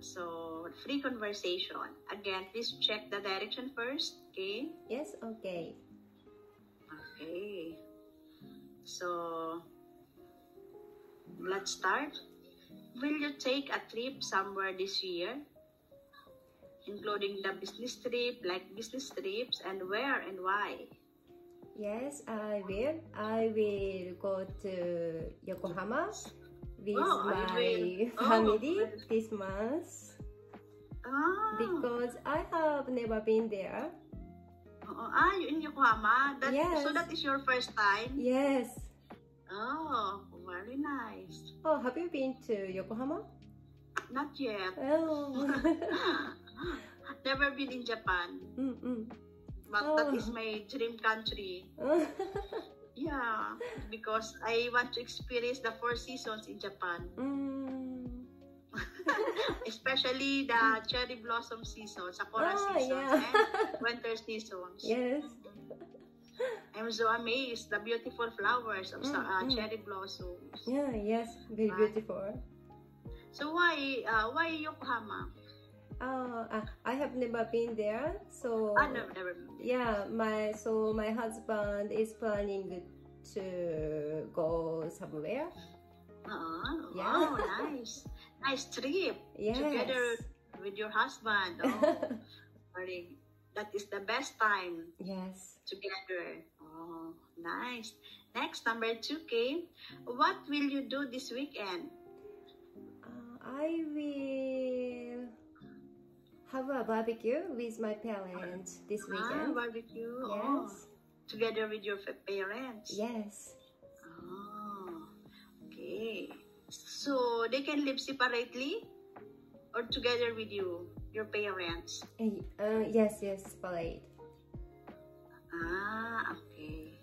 So, free conversation. Again, please check the direction first. Okay? Yes, okay. Okay. So, let's start. Will you take a trip somewhere this year? Including the business trip, like business trips, and where and why? Yes, I will. I will go to Yokohama with my family this month because I have never been there. You're in Yokohama? Yes. So that is your first time? Yes. Oh, very nice. Oh, have you been to Yokohama? Not yet. Oh. Never been in Japan. But that is my dream country. Yeah, because I want to experience the 4 seasons in Japan. Especially the cherry blossom season, sakura season, and winter seasons. Yes. I'm so amazed the beautiful flowers of cherry blossoms. Yeah, yes, very beautiful. So why Yokohama? I have never been there, so never been there. Yeah, my husband is planning to go somewhere. Wow, nice trip. Yes. Together with your husband. That is the best time. Yes. Together. Oh, nice. Next, number 2K. What will you do this weekend? I will have a barbecue with my parents this weekend. Barbecue. Yes. Together with your parents. Yes. Okay. So they can live separately or together with you, your parents? Yes, separate. Okay.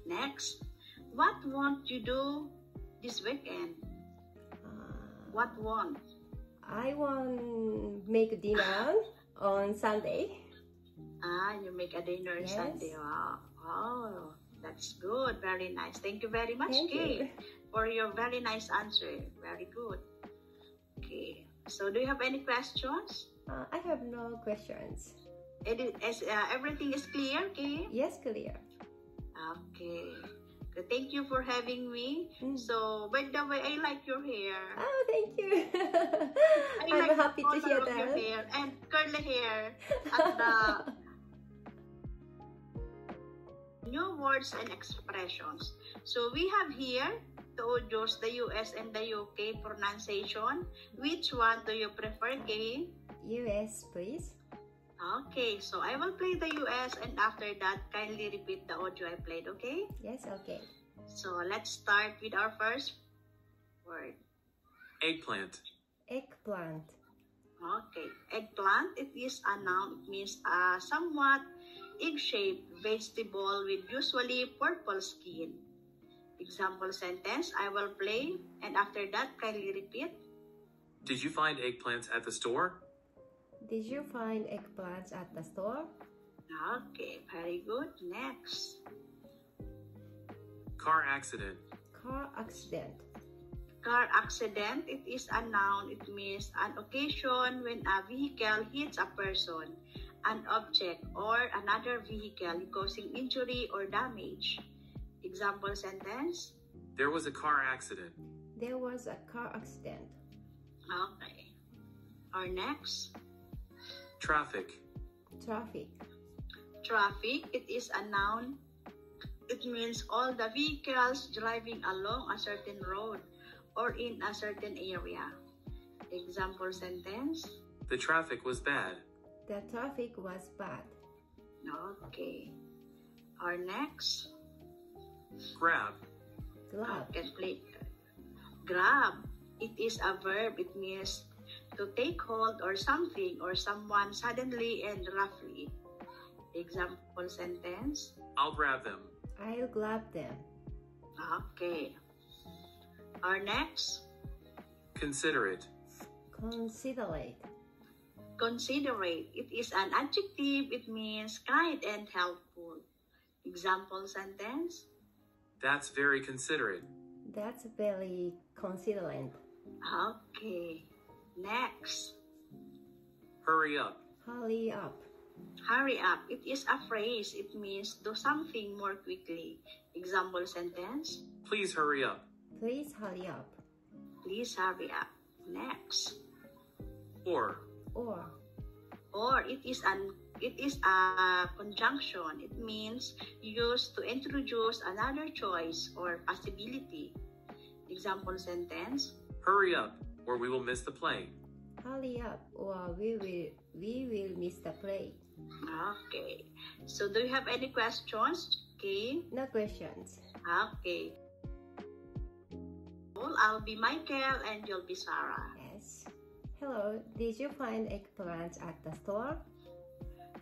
Next, what won't you do this weekend? What won't? I want make dinner on Sunday. You make a dinner on Sunday. Wow. Oh, that's good. Very nice. Thank you very much, Kay, for your very nice answer. Very good. Okay. So, do you have any questions? I have no questions. Everything is clear, Kay? Yes, clear. Okay. Thank you for having me. So, by the way, I like your hair. Oh, thank you. I'm happy to hear that. Your hair and curly hair. And new words and expressions. So, we have here the audios, the US and the UK pronunciation. Which one do you prefer, Kay? US, please. Okay, so I will play the US and after that, kindly repeat the audio I played, okay? Yes, okay. So let's start with our first word. Eggplant. Eggplant. Okay, eggplant, it is a noun. It means a somewhat egg-shaped vegetable with usually purple skin. Example sentence, I will play and after that, kindly repeat. Did you find eggplants at the store? Did you find eggplants at the store? Okay, very good. Next. Car accident. Car accident. Car accident, it is a noun. It means an occasion when a vehicle hits a person, an object, or another vehicle causing injury or damage. Example sentence. There was a car accident. There was a car accident. Okay. Our next. Traffic. Traffic. Traffic, it is a noun. It means all the vehicles driving along a certain road or in a certain area. Example sentence. The traffic was bad. The traffic was bad. Okay. Our next. Grab. Grab. Grab, it is a verb. It means to take hold or something or someone suddenly and roughly. Example sentence. I'll grab them. I'll grab them. Okay. Our next. Considerate. Considerate. Considerate, it is an adjective. It means kind and helpful. Example sentence. That's very considerate. That's very considerate. Okay. Next. Hurry up. Hurry up. Hurry up. It is a phrase. It means do something more quickly. Example sentence. Please hurry up. Please hurry up. Please hurry up. Next. Or. Or It is a conjunction. It means used to introduce another choice or possibility. Example sentence. Hurry up, or we will miss the plane. hurry up, or we will miss the plane. Okay. So do you have any questions? Okay. No questions. Okay. Well, I'll be Michael and you'll be Sarah. Yes. Hello, did you find eggplants at the store?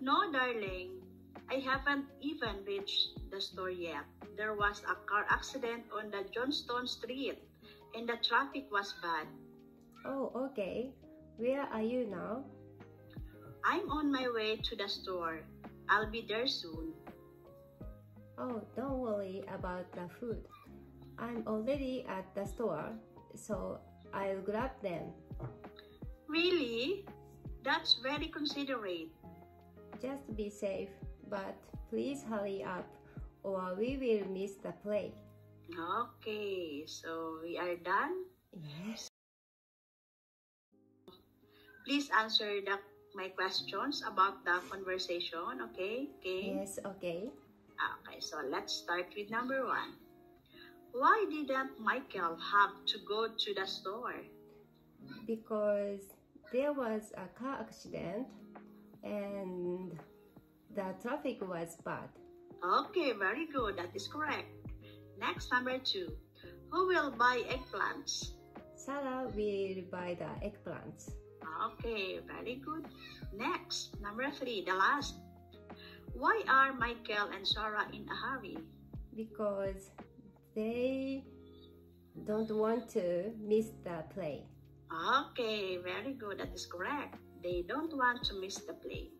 No, darling. I haven't even reached the store yet. There was a car accident on the Johnston Street and the traffic was bad. Oh, okay. Where are you now? I'm on my way to the store. I'll be there soon. Oh, don't worry about the food. I'm already at the store, so I'll grab them. Really? That's very considerate. Just be safe, but please hurry up, or we will miss the plane. Okay, so we are done. Yes. Please answer my questions about the conversation, okay? Yes, okay. Okay, so let's start with number 1. Why didn't Michael have to go to the store? Because there was a car accident and the traffic was bad. Okay, very good. That is correct. Next, number 2. Who will buy eggplants? Sarah will buy the eggplants. Okay, very good. Next, number 3, the last. Why are Michael and Sarah in a hurry? Because they don't want to miss the plane. Okay, very good. That is correct. They don't want to miss the plane.